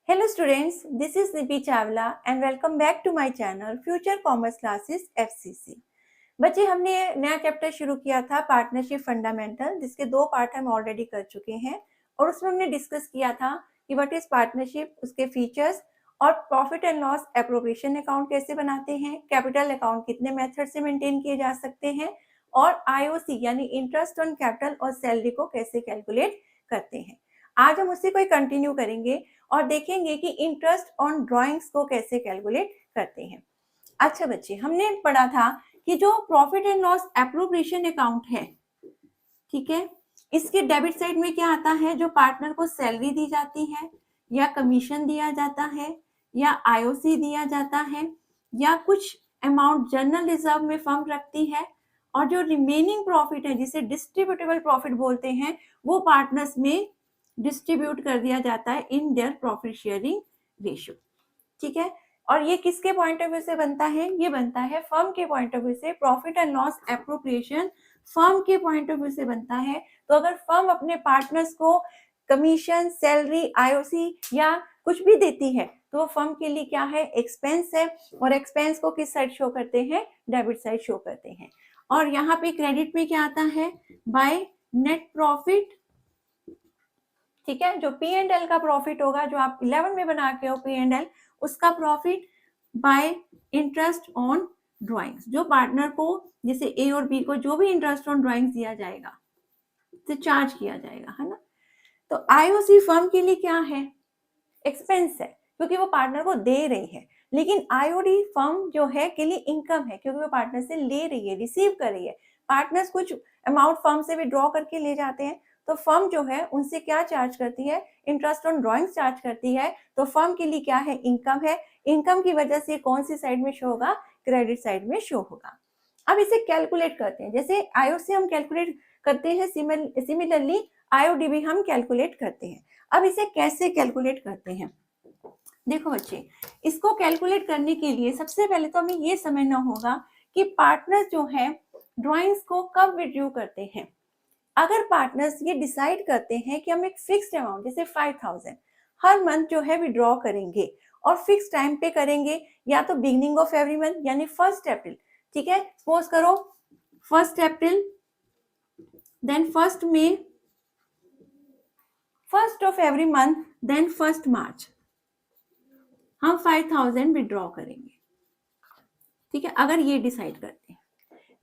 Hello students, this is Nipi Chawla and welcome back to my channel Future Commerce Classes FCC। बच्चे हमने नया chapter शुरू किया था पार्टनरशिप फंडामेंटल, जिसके 2 पार्ट हम ऑलरेडी कर चुके हैं और उसमें हमने डिस्कस किया था कि व्हाट इज पार्टनरशिप, उसके फीचर्स और profit and loss appropriation account कैसे बनाते हैं, कैपिटल अकाउंट कितने मेथड से मेंटेन किए जा सकते हैं और आईओसी यानी इंटरेस्ट ऑन कैपिटल और सैलरी को कैसे कैलकुलेट करते हैं। आज हम उसी को कंटिन्यू करेंगे और देखेंगे कि इंटरेस्ट ऑन ड्राइंग्स को कैसे कैलकुलेट करते हैं। अच्छा बच्चे, हमने पढ़ा था कि जो profit and loss appropriation account है, ठीक है, इसके डेबिट साइड में क्या आता है? जो पार्टनर को सैलरी दी जाती है या कमीशन दिया जाता है या आईओसी दिया जाता है या कुछ अमाउंट जनरल रिजर्व में फर्म रखती है, और जो रिमेनिंग प्रॉफिट है जिसे डिस्ट्रीब्यूटेबल प्रॉफिट बोलते हैं, वो पार्टनर्स में डिस्ट्रीब्यूट कर दिया जाता है in their profit sharing ratio. ठीक है, और ये किसके पॉइंट ऑफ व्यू से बनता है? ये बनता है फर्म के पॉइंट ऑफ व्यू से। Profit and loss appropriation firm के पॉइंट ऑफ व्यू से बनता है। तो अगर फर्म अपने पार्टनर्स को कमीशन, सैलरी, आईओसी या कुछ भी देती है तो वो फर्म के लिए क्या है? एक्सपेंस है, और एक्सपेंस को किस साइड शो करते हैं? डेबिट साइड शो करते हैं। और यहाँ पे क्रेडिट में क्या आता है? By net profit. ठीक है, जो पी एंड एल का प्रॉफिट होगा, जो आप 11 में बना के हो पी एंड एल, उसका profit by interest on drawings. जो पार्टनर को, जैसे ए और बी को जो भी इंटरेस्ट ऑन ड्राइंग्स दिया जाएगा तो चार्ज किया जाएगा, है ना। तो आईओसी फर्म के लिए क्या है? एक्सपेंस है, क्योंकि वो पार्टनर को दे रही है। लेकिन आईओडी फर्म जो है के लिए इनकम है, क्योंकि वो पार्टनर से ले रही है, रिसीव कर रही है। पार्टनर्स कुछ अमाउंट फर्म से विड्रॉ करके ले जाते हैं, तो फर्म जो है उनसे क्या चार्ज करती है? इंटरेस्ट ऑन ड्राइंग्स चार्ज करती है। तो फर्म के लिए क्या है? इनकम है। इनकम की वजह से कौन सी साइड में शो होगा? क्रेडिट साइड में शो होगा। अब इसे कैलकुलेट करते हैं। जैसे आईओसी हम कैलकुलेट करते हैं, सिमिलरली आईओडी भी हम कैलकुलेट करते हैं। अब इसे कैसे कैलकुलेट करते हैं? देखो बच्चे, इसको कैलकुलेट करने के लिए सबसे पहले तो हमें ये समझना होगा कि पार्टनर्स जो है ड्राइंग्स को कब विड्रॉ करते हैं। अगर पार्टनर्स ये डिसाइड करते हैं कि हम एक फिक्स्ड अमाउंट, जैसे 5000 हर मंथ जो है विड्रॉ करेंगे और फिक्स टाइम पे करेंगे, या तो बिगनिंग ऑफ एवरी मंथ यानी 1 अप्रैल, ठीक है, सपोज करो 1 April, then 1 May, 1 of every month, then 1 March हम 5000 विड्रॉ करेंगे। ठीक है, अगर ये डिसाइड करते हैं,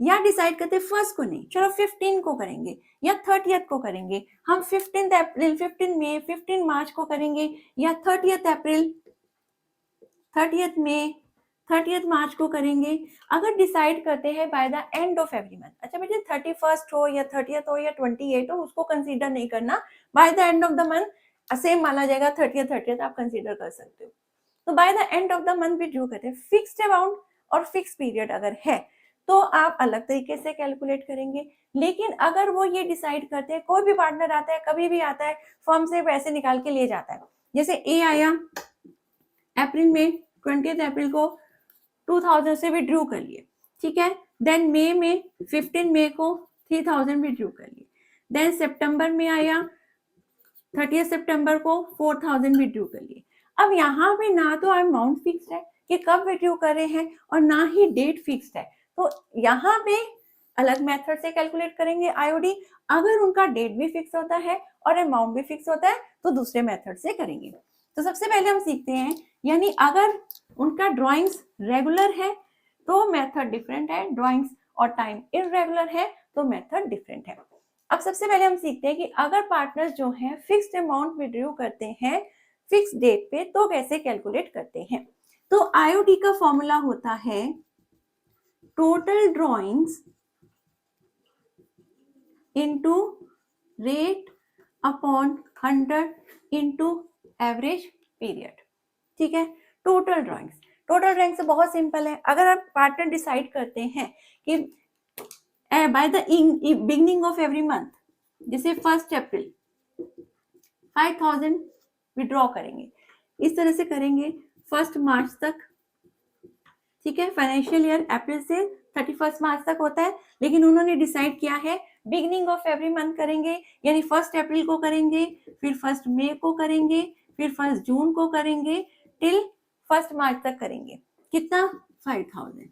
या डिसाइड करते 1 को नहीं, चलो 15 को करेंगे या 30th को करेंगे, हम 15 अप्रैल, 15 मई, 15 मार्च को करेंगे, या 30th अप्रैल, 30th मई, 30th मार्च को करेंगे। अगर डिसाइड करते हैं bye the end of every month, अच्छा बेटे 31st हो या 30th हो या 28 हो, उसको कंसीडर नहीं करना, bye the end of the month same माना जाएगा। 30th आप कंसीडर कर सकते हो। तो bye the end of the month भी ड्यू करते हैं। फिक्स्ड अमाउंट और फिक्स पीरियड अगर है तो आप अलग तरीके से कैलकुलेट करेंगे। लेकिन अगर वो ये डिसाइड करते हैं, कोई भी पार्टनर आता है, कभी भी आता है, फर्म से पैसे निकाल के ले जाता है, जैसे ए आया अप्रैल में, 20 अप्रैल को 2000 से विड्रॉ कर लिए, ठीक है, देन मई में 15 मई को 3000 विड्रॉ कर लिए, देन सितंबर में आया 30 सितंबर को 4000 विड्रॉ कर लिए। अब यहाँ पे ना तो अमाउंट फिक्स्ड है कि कब विड्रॉ कर रहे हैं, और ना ही डेट फिक्स्ड है, तो यहाँ पे अलग मेथड से कैलकुलेट करेंगे आईओडी। अगर उनका डेट भी फिक्स होता है और अमाउंट भी फिक्स होता है तो दूसरे मेथड से करेंगे। तो सबसे पहले हम सीखते हैं, यानी अगर उनका ड्राइंग्स रेगुलर है तो मेथड डिफरेंट है, ड्राइंग्स और टाइम इररेगुलर है तो मेथड डिफरेंट है। अब सबसे पहले हम सीखते हैं कि अगर पार्टनर्स जो हैं फिक्स्ड अमाउंट विड्रॉ करते हैं फिक्स डेट पे तो कैसे कैलकुलेट करते हैं। तो आईओडी का फॉर्मूला होता है total drawings into rate upon 100 into average period. ठीक है, टोटल ड्राइंग्स से बहुत सिंपल है। अगर आप पार्टनर डिसाइड करते हैं कि by the beginning of every month, जैसे 1 अप्रैल 5000 विड्रॉ करेंगे, इस तरह से करेंगे 1 मार्च तक। ठीक है, फाइनेंशियल ईयर अप्रैल से 31 मार्च तक होता है, लेकिन उन्होंने डिसाइड किया है बिगनिंग ऑफ एवरी मंथ करेंगे, यानी 1 अप्रैल को करेंगे, फिर 1 मई को करेंगे, फिर 1 जून को करेंगे टिल 1 मार्च तक करेंगे। कितना? 5000।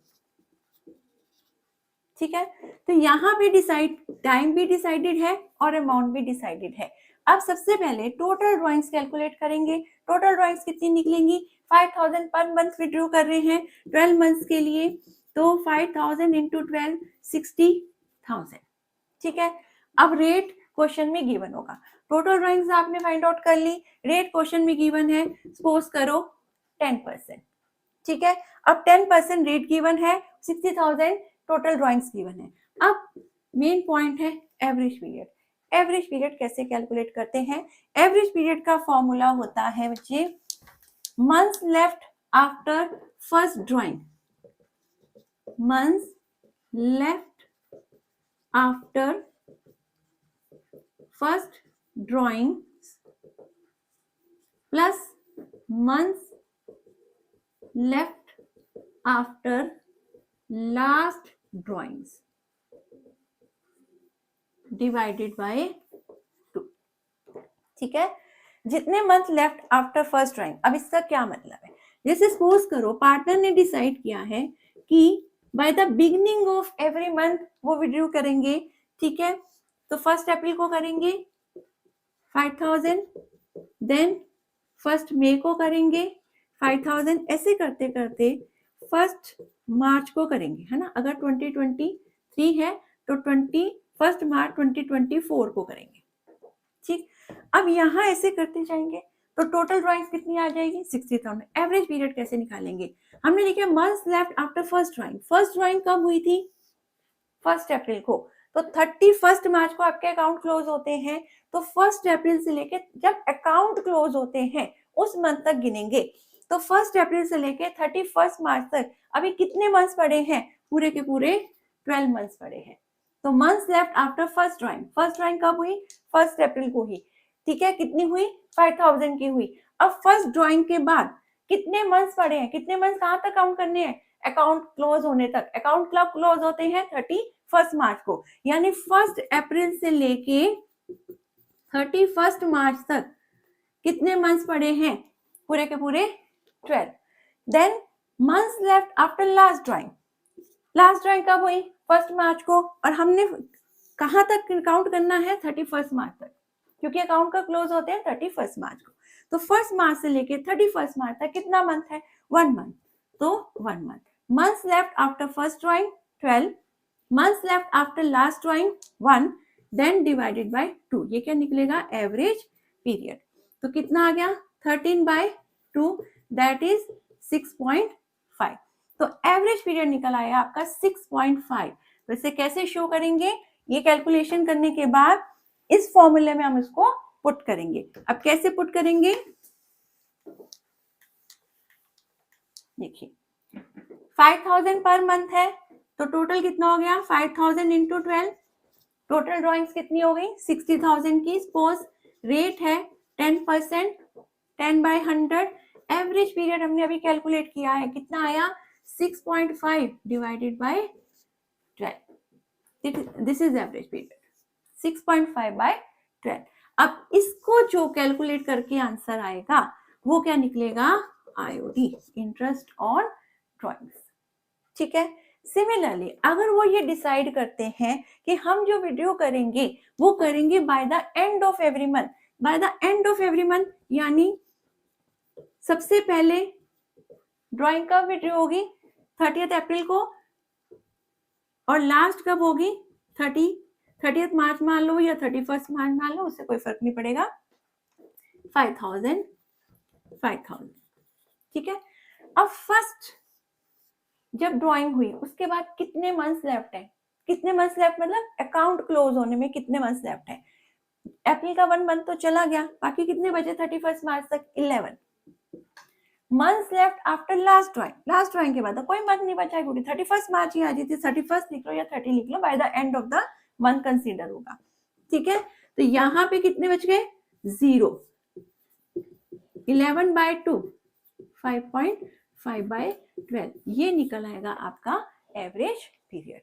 ठीक है, तो यहाँ भी डिसाइड, टाइम भी डिसाइडेड है और अमाउंट भी डिसाइडेड है। अब सबसे पहले टोटल ड्राइंग्स कैलकुलेट करेंगे। टोटल ड्राइंग्स कितनी निकलेंगी? 5000 पर मंथ विड्रॉ कर रहे हैं 12 मंथ्स के लिए, तो 5000 इंटू 12 60,000। ठीक है, अब रेट क्वेश्चन में गिवन होगा। टोटल ड्राइंग्स आपने फाइंड आउट कर ली, रेट क्वेश्चन में गिवन है, सपोज करो 10%। ठीक है, अब 10% रेट गिवन है, 60,000 टोटल ड्राइंग्स गिवन है। अब मेन पॉइंट है एवरेज पीरियड। एवरेज पीरियड कैसे कैलकुलेट करते हैं? एवरेज पीरियड का फॉर्मूला होता है बच्चे months left after first drawing, months left after first drawing plus months left after last drawings divided by 2। ठीक है, जितने month left after first drawing. अब इसका क्या मतलब है? जैसे सपोज करो पार्टनर ने डिसाइड किया है कि by the beginning of every month वो विड्रॉ करेंगे। ठीक है, तो 1 अप्रैल को करेंगे 5000, देन 1 मई को करेंगे 5000, ऐसे करते करते 1 मार्च को करेंगे, है ना। अगर 2023 है तो 21 मार्च 2024 को करेंगे। ठीक, अब यहाँ ऐसे करते जाएंगे तो टोटल ड्राइंग्स कितनी आ जाएगी? 60,000। एवरेज पीरियड कैसे निकालेंगे? हमने लिखा months left after first drawing. First drawing कब हुई थी? 1 अप्रैल को, तो 31 मार्च को आपके अकाउंट क्लोज होते हैं, तो 1 अप्रैल से लेके जब अकाउंट क्लोज होते हैं उस मंथ तक गिनेंगे। तो 1 अप्रैल से लेके 31 मार्च तक अभी कितने मंथ्स पड़े हैं? पूरे के पूरे 12 मंथ्स पड़े हैं। तो months left after first drawing, first drawing कब हुई? 1 अप्रैल को हुई। ठीक है, कितनी हुई? 5000 की हुई। अब फर्स्ट ड्राइंग के बाद कितने मंथ्स पड़े हैं? कितने मंथ्स कहाँ तक काउंट करने हैं? अकाउंट क्लोज होने तक। अकाउंट कब क्लोज होते हैं? 31 मार्च को, यानी 1 अप्रैल से लेके 31 मार्च तक कितने मंथ्स पड़े हैं? पूरे के पूरे 12। Then months left after last drawing. Last drawing कब हुई? 1 मार्च को, और हमने कहां तक काउंट करना है? 31 मार्च तक, क्योंकि अकाउंट का क्लोज होते हैं 31 मार्च को। तो 1 मार्च से लेके 31 मार्च तक कितना मंथ है? 1 मंथ, तो 1 month. Months left after first drawing 12, months left after last drawing 1, then divided by 2। ये क्या निकलेगा? Average period. तो कितना आ गया? 13/2, दैट इज 6.5। तो एवरेज पीरियड निकल आया आपका 6.5। तो इसे कैसे शो करेंगे? ये कैलकुलेशन करने के बाद इस फॉर्मूले में हम इसको पुट करेंगे। अब कैसे पुट करेंगे? देखिए 5000 पर मंथ है, तो टोटल कितना हो गया? 5000 इंटू 12। टोटल ड्राइंग्स कितनी हो गई? 60,000 की। सपोज रेट है 10%, 10/100। एवरेज पीरियड हमने अभी कैलकुलेट किया है, कितना आया? 6.5 divided by 12। This is average period, 6.5/12। अब इसको जो कैलकुलेट करके आंसर आएगा वो क्या निकलेगा? IOD, interest on drawings. ठीक है, सिमिलरली अगर वो ये डिसाइड करते हैं कि हम जो वीडियो करेंगे वो करेंगे bye the end of every month. Bye the end of every month यानी सबसे पहले ड्राइंग कब वीडियो होगी? 30 अप्रैल को, और लास्ट कब होगी? 30 मार्च मान लो या 31 मार्च मान लो, उससे कोई फर्क नहीं पड़ेगा। 5000। ठीक है, अब फर्स्ट जब ड्राइंग हुई उसके बाद कितने मंथ्स लेफ्ट है? कितने मंथ्स लेफ्ट मतलब अकाउंट क्लोज होने में कितने मंथ्स लेफ्ट है? अप्रैल का 1 मंथ तो चला गया, बाकी कितने बचे 31 मार्च तक? 11 months left after last drawing. Last drawing के बाद तो कोई मंथ नहीं बचा, क्योंकि 31 मार्च ही आ जाती है। 31 लिख लो या 30 लिख लो, by the end of the month consider होगा। ठीक है, तो यहाँ पे कितने बच गए? 0। 11/2, 5.5/12। ये निकल आएगा आपका एवरेज पीरियड।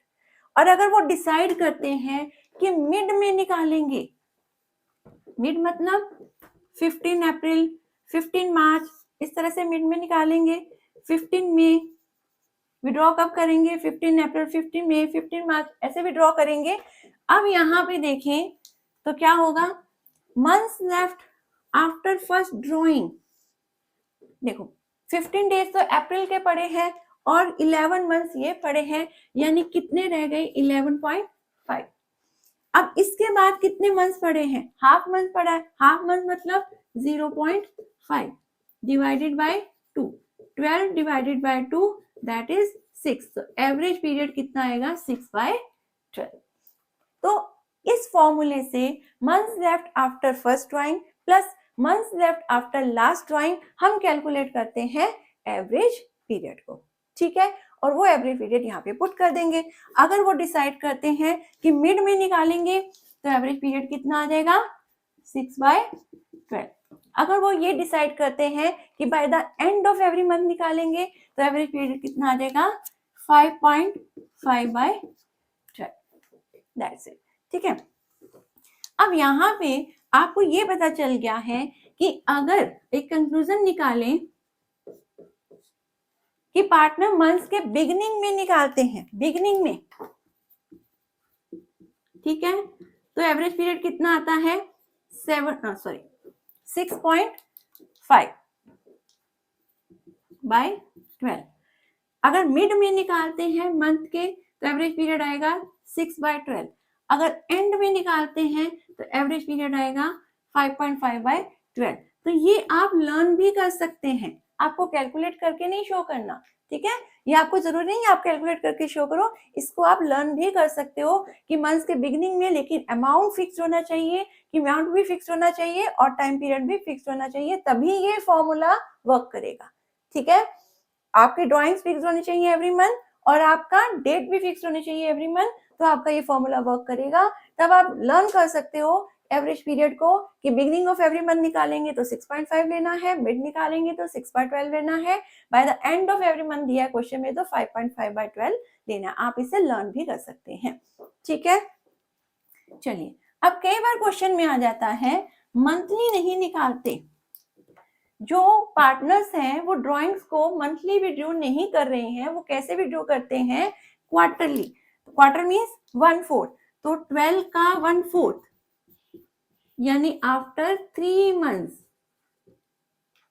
और अगर वो डिसाइड करते हैं कि मिड में निकालेंगे, मिड मतलब 15 अप्रैल, 15 मार्च, इस तरह से मिड में निकालेंगे। 15 मई विड्रॉ कब करेंगे? 15 अप्रैल, 15 मई, 15 मार्च, ऐसे विड्रॉ करेंगे। अब यहाँ पे देखें तो क्या होगा, months left after first drawing. देखो 15 डेज तो अप्रैल के पड़े हैं और 11 मंथ्स ये पड़े हैं, यानी कितने रह गए? 11.5। अब इसके बाद कितने मंथ्स पड़े हैं? हाफ मंथ पड़ा है। हाफ मंथ मतलब 0.5 divided by 2, 12 divided by 2 that is 6। तो एवरेज पीरियड कितना आएगा? 6/12। तो इस फॉर्मूले से months left after first drawing plus months left after last drawing हम कैलकुलेट करते हैं एवरेज पीरियड को। ठीक है, और वो एवरेज पीरियड यहाँ पे पुट कर देंगे। अगर वो डिसाइड करते हैं कि मिड में निकालेंगे तो एवरेज पीरियड कितना आ जाएगा? 6/12। अगर वो ये डिसाइड करते हैं कि bye the end of every month निकालेंगे तो एवरेज पीरियड कितना आ जाएगा? 5.5/12। That's it. ठीक है, अब यहाँ पे आपको ये पता चल गया है कि अगर एक कंक्लूजन निकालें कि पार्टनर मंथ्स के बिगिनिंग में निकालते हैं, बिगिनिंग में, ठीक है, तो एवरेज पीरियड कितना आता है? 6.5/12। अगर मिड में निकालते हैं मंथ के तो एवरेज पीरियड आएगा 6/12। अगर एंड में निकालते हैं तो एवरेज पीरियड आएगा 5.5/12। तो ये आप लर्न भी कर सकते हैं, आपको कैलकुलेट करके नहीं शो करना। ठीक है, ये आपको जरूरी नहीं है आप कैलकुलेट करके शो करो, इसको आप लर्न भी कर सकते हो कि मंथ के बिगिनिंग में, लेकिन अमाउंट फिक्स होना चाहिए, कि अमाउंट भी फिक्स होना चाहिए और टाइम पीरियड भी फिक्स होना चाहिए, तभी ये फॉर्मूला वर्क करेगा। ठीक है, आपकी ड्राइंग्स फिक्स होनी चाहिए एवरी मंथ और आपका डेट भी फिक्स होनी चाहिए एवरी मंथ, तो आपका ये फॉर्मूला वर्क करेगा। तब आप लर्न कर सकते हो एवरेज पीरियड को कि बिगिनिंग ऑफ एवरी मंथ निकालेंगे तो 6.5 लेना है, मिड निकालेंगे तो 6/12 लेना है, bye the end of every month दिया है क्वेश्चन में तो 5.5/12 लेना। आप इसे लर्न भी कर सकते हैं। ठीक है, चलिए, अब कई बार क्वेश्चन में आ जाता है मंथली नहीं निकालते, जो पार्टनर्स हैं वो ड्राइंग्स को मंथली विड्रॉ नहीं कर रहे हैं, वो कैसे विड्रॉ करते हैं? क्वार्टरली। क्वार्टर मीन्स 1/4, तो 12 का 1/4 यानी आफ्टर 3 मंथ्स।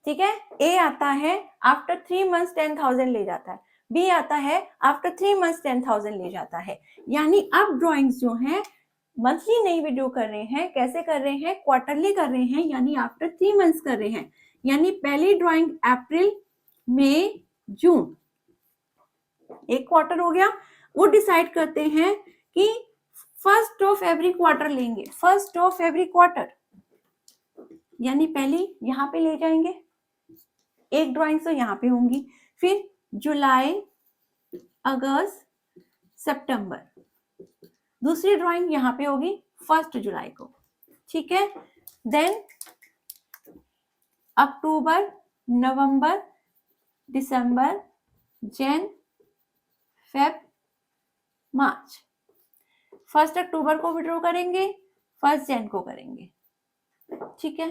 ठीक है, ए आता है आफ्टर 3 मंथ्स 10,000 ले जाता है, बी आता है आफ्टर 3 मंथ्स 10,000 ले जाता है। यानी अब ड्राइंग्स जो हैं मंथली नहीं विड्रॉ कर रहे हैं, कैसे कर रहे हैं? क्वार्टरली कर रहे हैं, यानी आफ्टर 3 मंथ्स कर रहे हैं। यानी पहली ड्राइंग अप्रैल, मई, जून, एक क्वार्टर हो गया। वो डिसाइड करते हैं कि फर्स्ट ऑफ एवरी क्वार्टर लेंगे, फर्स्ट ऑफ एवरी क्वार्टर, यानी पहली यहाँ पे ले जाएंगे, एक ड्राइंग तो यहाँ पे होंगी, फिर जुलाई, अगस्त, सितंबर, दूसरी ड्राइंग यहाँ पे होगी 1 जुलाई को। ठीक है, देन अक्टूबर, नवंबर, दिसंबर, जैन, फेब, मार्च। 1 अक्टूबर को विड्रॉ करेंगे, 1 जैन को करेंगे। ठीक है,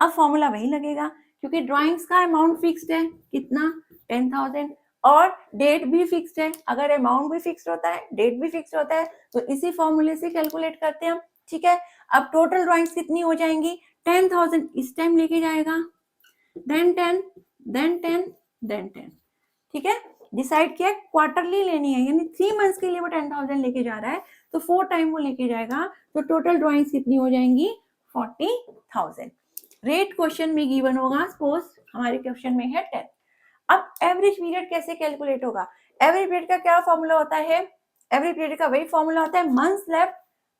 अब फॉर्मूला वही लगेगा क्योंकि ड्राइंग्स का अमाउंट फिक्स्ड है, कितना? 10,000, और डेट भी फिक्स्ड है। अगर अमाउंट भी फिक्स्ड होता है, डेट भी फिक्स्ड होता है, तो इसी फॉर्मूले से कैलकुलेट करते हैं हम। ठीक है, अब टोटल ड्राइंग्स कितनी हो जाएंगी? 10,000 इस टाइम लेके जाएगा, देन 10, देन 10, देन 10। ठीक है, डिसाइड किया क्वार्टरली लेनी है, यानी 3 मंथ्स के लिए वो 10,000 लेके जा रहा है, तो 4 टाइम वो लेके जाएगा, तो टोटल ड्राइंग्स कितनी हो जाएंगी? 40,000। रेट क्वेश्चन में गिवन होगा, सपोज हमारे क्वेश्चन में है 10। अब एवरेज पीरियड कैसे कैलकुलेट होगा? एवरेज पीरियड का क्या फॉर्मूला होता है? एवरेज पीरियड का वही फॉर्मूला होता है months left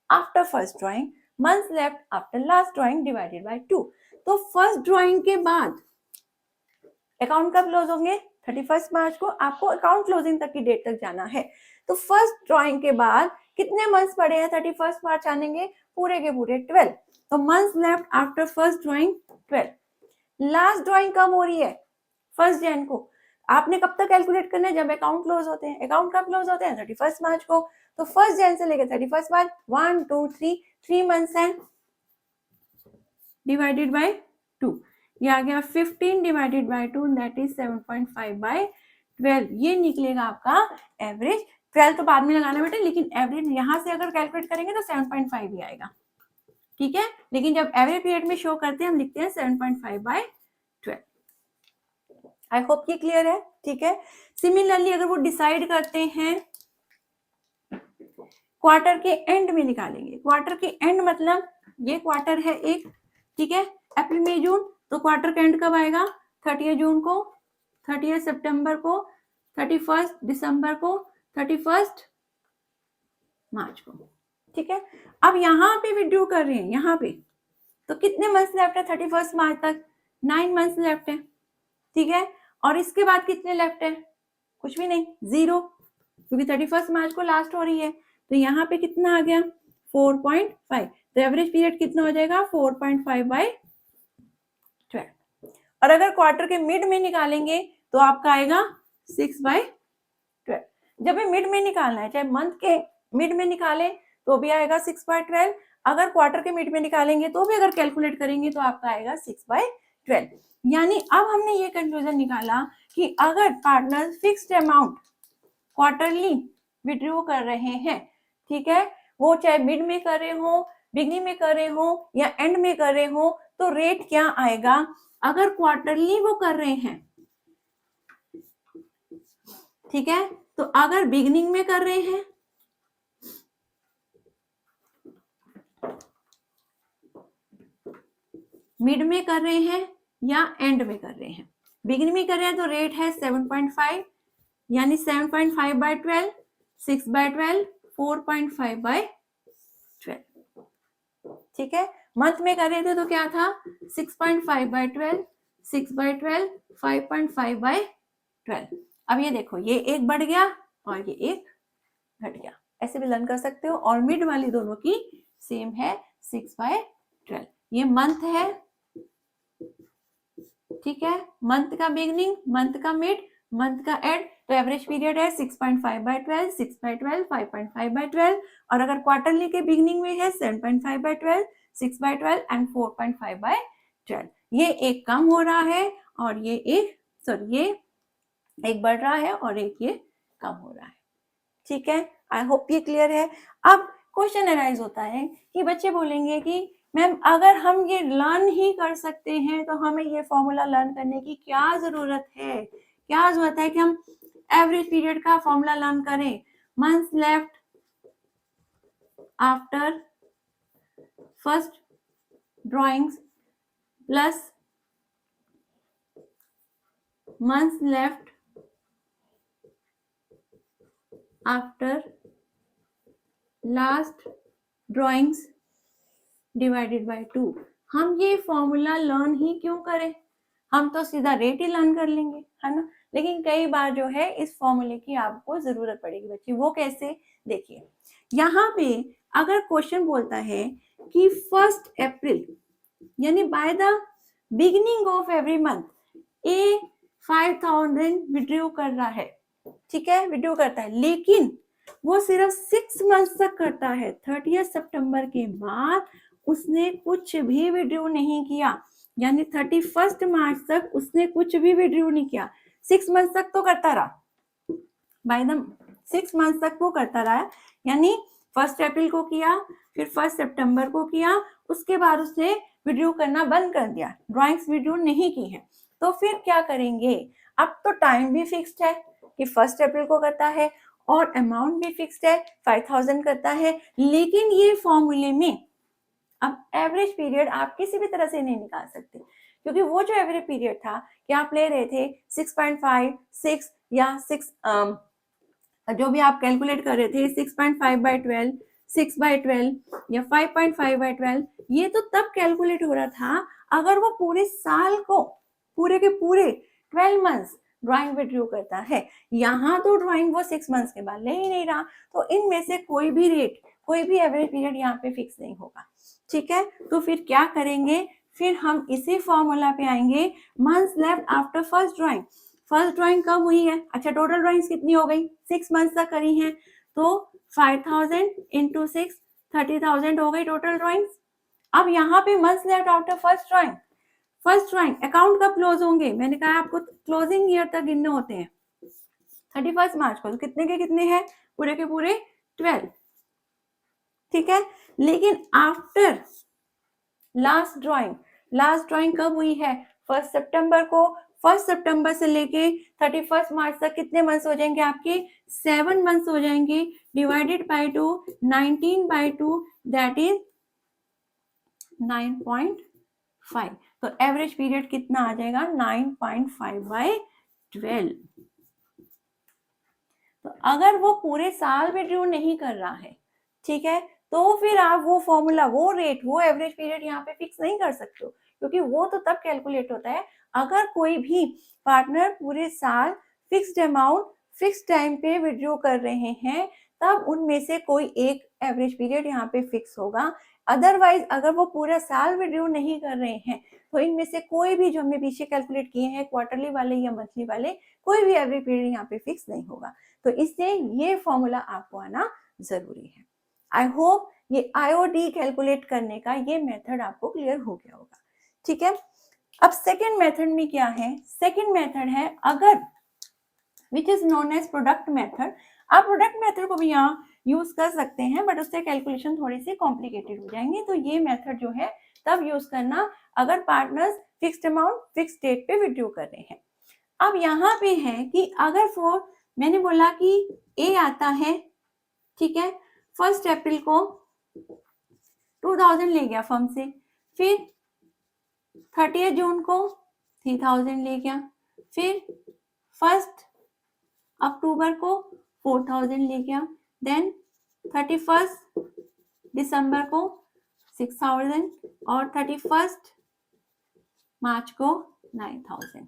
after first drawing, months left after last drawing divided by 2। तो फर्स्ट ड्राइंग के बाद अकाउंट कब क्लोज होंगे? 31 मार्च को आपको अकाउंट क्लोजिंग तक की डेट तक जाना है। तो फर्स्ट ड्राइंग के बाद कितने मंथ्स पड़े हैं 31 मार्च आनेंगे? पूरे के पूरे 12। तो months left after first drawing 12। Last drawing कब हो रही है? 1 जैन को। आपने कब तक कैलकुलेट करना है? जब अकाउंट क्लोज होते हैं। अकाउंट कब क्लोज होते हैं? 31 मार्च को। तो 1 जैन से लेकर 31 मार्च 1 2 3 मंथ्स हैं डिवाइडेड बाय 2, ये आ गया 15 डिवाइडेड बाय 2 दैट इज 7.5/12। ये निकलेगा आपका एवरेज। 12 तो बाद में लगाना बेटा, लेकिन एवरेज यहां से अगर कैलकुलेट करेंगे तो 7.5 ही आएगा, ठीक है। लेकिन जब एवरेज पीरियड में शो करते हैं हम लिखते हैं 7.5/12। आई होप ये क्लियर है, ठीक है। सिमिलरली अगर वो डिसाइड करते हैं क्वार्टर के एंड में निकालेंगे, क्वार्टर के एंड मतलब ये क्वार्टर है एक, ठीक है, अप्रैल मई जून, तो क्वार्टर का एंड कब आएगा? 30 जून को, 30 सितंबर को, 31 दिसंबर को, 31 मार्च को, ठीक है। अब यहाँ पे विड्रू कर रहे हैं, यहाँ पे तो कितने मंथ्स लेफ्ट है 31 मार्च तक? 9 मंथ्स लेफ्ट है, ठीक है। और इसके बाद कितने लेफ्ट है? कुछ भी नहीं, 0, क्योंकि 31 मार्च को लास्ट हो रही है। तो यहाँ पे कितना आ गया? 4.5। तो एवरेज पीरियड कितना हो जाएगा? 4.5/12। और अगर क्वार्टर के मिड में निकालेंगे तो आपका आएगा 6/12। जब मिड में निकालना है, चाहे मंथ के मिड में निकाले तो भी आएगा 6/12, अगर क्वार्टर के मिड में निकालेंगे तो भी अगर कैलकुलेट करेंगे तो आपका आएगा 6/12। यानी अब हमने ये कंक्लूजन निकाला कि अगर partner fixed amount quarterly withdraw कर रहे हैं, ठीक है, वो चाहे मिड में कर रहे हो, बिगनिंग में कर रहे हो या एंड में कर रहे हो, तो रेट क्या आएगा? अगर क्वार्टरली वो कर रहे हैं, ठीक है, तो अगर बिगनिंग में कर रहे हैं, मिड में कर रहे हैं या एंड में कर रहे हैं। बिगिनिंग में कर रहे हैं तो रेट है 7.5, यानी 7.5/12, 6/12, 4.5/12, ठीक है। मंथ में कर रहे थे तो क्या था? 6.5/12, 6/12, 5.5/12। अब ये देखो, ये एक बढ़ गया और ये एक घट गया, ऐसे भी लर्न कर सकते हो। और मिड वाली दोनों की सेम है 6/12। ये मंथ है, ठीक है, मंथ का बिगनिंग, मंथ का मिड, मंथ का एंड, तो एवरेज पीरियड है 6.5/12, 6/12, 5.5/12। और अगर क्वार्टरली के बिगनिंग में है 7.5/12, 6/12 एंड 4.5/12। ये एक कम हो रहा है और ये एक बढ़ रहा है और एक ये कम हो रहा है, ठीक है। आई होप ये क्लियर है। अब क्वेश्चन अराइज होता है कि बच्चे बोलेंगे कि मैम अगर हम ये लर्न ही कर सकते हैं तो हमें ये फॉर्मूला लर्न करने की क्या जरूरत है? क्या जरूरत है कि हम एवरेज पीरियड का फॉर्मूला लर्न करें? Months left after first drawings plus months left after last drawings divided by 2। हम ये फॉर्मूला लर्न ही क्यों करें? हम तो सीधा रेट ही लर्न कर लेंगे, है ना। लेकिन कई बार जो है इस फॉर्मूले की आपको जरूरत पड़ेगी बच्चे, वो कैसे? देखिए, यहाँ पे अगर क्वेश्चन बोलता है कि 1 अप्रैल यानी by the beginning of every month A 5,000 withdraw कर रहा है, ठीक है, विड्रॉ करता है, लेकिन वो सिर्फ 6 मंथ तक करता है। 30 सितंबर के बाद उसने कुछ भी विड्रॉ नहीं किया, यानी 31 मार्च तक उसने कुछ भी विड्रॉ नहीं किया। 6 मंथ तक तो करता रहा, बाय द 6 मंथ तक वो करता रहा, यानी 1 अप्रैल को किया, फिर 1 सितंबर को किया, उसके बाद उसने विड्रॉ करना बंद कर दिया, ड्राइंग्स विड्रॉ नहीं की है। तो फिर क्या करेंगे? अब तो टाइम भी फिक्स्ड है कि 1 अप्रैल को करता है और अमाउंट भी फिक्स्ड है, 5,000 करता है, लेकिन ये फॉर्मूले में अब एवरेज पीरियड आप किसी भी तरह से नहीं निकाल सकते, क्योंकि वो जो एवरेज पीरियड था कि आप ले रहे थे 6.5, 6 या 6 जो भी आप कैलकुलेट कर रहे थे 6.5/12, 6/12 या 5.5/12, ये तो तब कैलकुलेट हो रहा था अगर वो पूरे साल को, पूरे के पूरे 12 मंथ्स ड्राइंग विड्रॉ करता है। यहाँ तो ड्राइंग वो 6 मंथ्स के बाद ले ही नहीं रहा, तो इनमें से कोई भी रेट, कोई भी एवरेज पीरियड यहाँ पे फिक्स नहीं होगा, ठीक है। तो फिर क्या करेंगे? फिर हम इसी फॉर्मूला पे आएंगे, months left after first drawing. First drawing कब हुई है? अच्छा, टोटल ड्राइंग्स कितनी हो गई? 6 मंथ्स तक करी हैं, तो 5,000 इंटू 6 30,000 हो गई टोटल ड्राइंग्स। अब यहाँ पे months left after first drawing, first drawing account कब क्लोज होंगे, मैंने कहा आपको क्लोजिंग ईयर तक गिनने होते हैं 31 मार्च को, तो कितने के कितने हैं, पूरे के पूरे 12, ठीक है। लेकिन आफ्टर लास्ट ड्राइंग कब हुई है, 1 सितंबर को, 1 सितंबर से लेके 31 मार्च तक कितने मंथ्स हो जाएंगे आपके, 7 मंथ्स हो जाएंगे, डिवाइडेड बाय 2, 19/2, दैट इज 9.5। तो एवरेज पीरियड कितना आ जाएगा, 9.5/12। तो अगर वो पूरे साल में ड्रू नहीं कर रहा है, ठीक है, तो फिर आप वो फॉर्मूला, वो रेट, वो एवरेज पीरियड यहाँ पे फिक्स नहीं कर सकते हो, क्योंकि वो तो तब कैलकुलेट होता है अगर कोई भी पार्टनर पूरे साल फिक्स्ड अमाउंट फिक्स टाइम पे विड्रॉ कर रहे हैं, तब उनमें से कोई एक एवरेज पीरियड यहाँ पे फिक्स होगा। अदरवाइज अगर वो पूरा साल विड्रॉ नहीं कर रहे हैं, तो इनमें से कोई भी जो हमने पीछे कैलकुलेट किए हैं, क्वार्टरली वाले या मंथली वाले, कोई भी एवरेज पीरियड यहाँ पे फिक्स नहीं होगा। तो इससे ये फॉर्मूला आपको आना जरूरी है। आई होप ये आईओडी कैलकुलेट करने का ये मेथड आपको क्लियर हो गया होगा, ठीक है। अब सेकेंड मेथड में क्या है, सेकेंड मेथड है अगर, which is known as product method. आप प्रोडक्ट मेथड को भी यहाँ यूज कर सकते हैं, बट उससे कैलकुलेशन थोड़ी सी कॉम्प्लिकेटेड हो जाएंगे। तो ये मेथड जो है तब यूज करना अगर partners fixed amount fix date पे विड्रॉ कर रहे हैं। अब यहाँ पे है कि अगर फॉर, मैंने बोला कि ए आता है, ठीक है, 1 अप्रैल को 2000 ले गया फर्म से, फिर 30 जून को 3000 ले गया, फिर 1 अक्टूबर को 4000 ले गया, देन 31 दिसंबर को 6000 और 31 मार्च को 9000।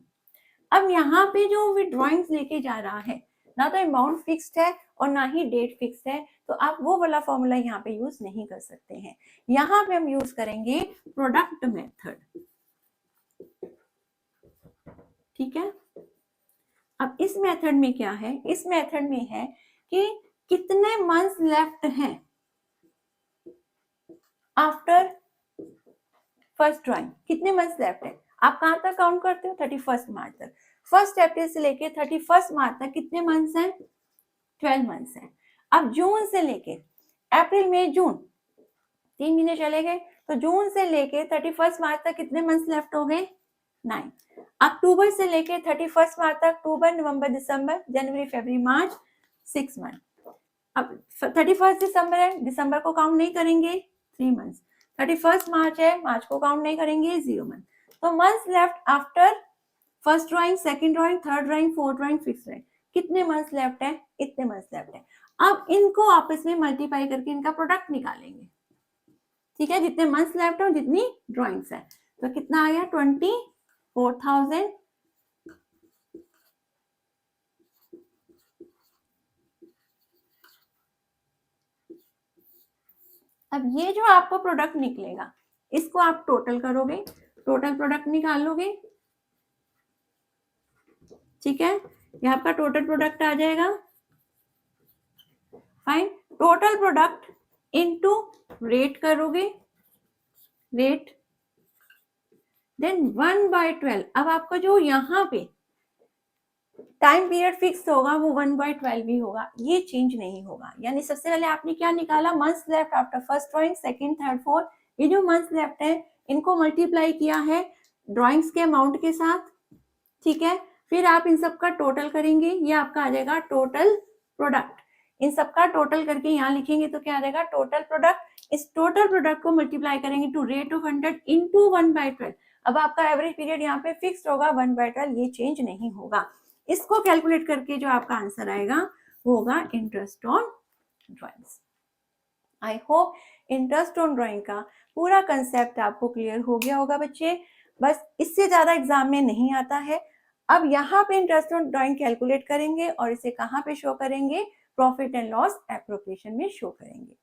अब यहाँ पे जो विड्रॉइंग्स लेके जा रहा है, ना तो अमाउंट फिक्स्ड है और ना ही डेट फिक्स है, तो आप वो वाला फॉर्मूला यहाँ पे यूज नहीं कर सकते हैं। यहाँ पे हम यूज करेंगे प्रोडक्ट मेथड, ठीक है। अब इस मेथड में क्या है, इस मेथड में है कि कितने मंथ्स लेफ्ट हैं आफ्टर फर्स्ट ड्राइंग, कितने मंथ्स लेफ्ट है। आप कहाँ तक काउंट करते हो, 31 मार्च तक। 1 अप्रैल से लेके 31 मार्च तक कितने मंथ्स हैं, 12 मंथ्स हैं। अब जून से लेके अप्रैल मई जून 3 महीने चले गए, तो जून से लेके 31 मार्च तक कितने मंथ्स लेफ्ट हो गए, 9। अक्टूबर से लेके 31 मार्च तक अक्टूबर नवंबर दिसंबर जनवरी फरवरी मार्च 6 मंथ। अब 31 दिसंबर है, दिसंबर को काउंट नहीं करेंगे 3 मंथ्स। 31 मार्च है, मार्च को काउंट नहीं करेंगे 0 मंथ। तो months left after first drawing, second drawing, third drawing, fourth drawing, fifth drawing, कितने मंथ्स लेफ्ट है, इतने मंथ्स लेफ्ट है। अब इनको आपस में मल्टीप्लाई करके इनका प्रोडक्ट निकालेंगे, ठीक है, जितने मंथ्स लेफ्ट है जितनी ड्राइंग्स है। तो कितना आ गया, 24,000 अब ये जो आपको प्रोडक्ट निकलेगा, इसको आप टोटल करोगे, टोटल प्रोडक्ट निकालोगे, ठीक है, ये आपका टोटल प्रोडक्ट आ जाएगा। Fine, total product into rate करोगे, रेट, देन 1/12। अब आपका जो यहाँ पे टाइम पीरियड फिक्स होगा वो 1/12 भी होगा, ये चेंज नहीं होगा। यानी सबसे पहले आपने क्या निकाला, months left after first drawing, second, third, fourth, ये जो मंथ्स लेफ्ट है इनको मल्टीप्लाई किया है ड्राइंग्स के अमाउंट के साथ, ठीक है। फिर आप इन सब का टोटल करेंगे, ये आपका आ जाएगा टोटल प्रोडक्ट। इन सब का टोटल करके यहाँ लिखेंगे तो क्या आ जाएगा, टोटल प्रोडक्ट। इस टोटल प्रोडक्ट को मल्टीप्लाई करेंगे टू रेट ऑफ 100 इंटू 1/12। अब आपका एवरेज पीरियड यहाँ पे फिक्स्ड होगा 1/12, ये चेंज नहीं होगा। इसको कैलकुलेट करके जो आपका आंसर आएगा वो होगा interest on drawings. I hope interest on drawing का पूरा कंसेप्ट आपको क्लियर हो गया होगा बच्चे। बस इससे ज्यादा एग्जाम में नहीं आता है। अब यहाँ पे इंटरेस्ट ऑन ड्राइंग कैलकुलेट करेंगे और इसे कहाँ पे शो करेंगे, प्रॉफिट एंड लॉस एप्रोप्रिएशन में शो करेंगे,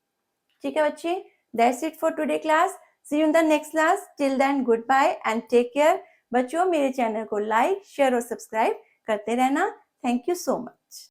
ठीक है बच्चे। That's it for today class, see you in the next class, till then good bye and take care. बच्चों मेरे चैनल को लाइक, शेयर और सब्सक्राइब करते रहना। Thank you so much.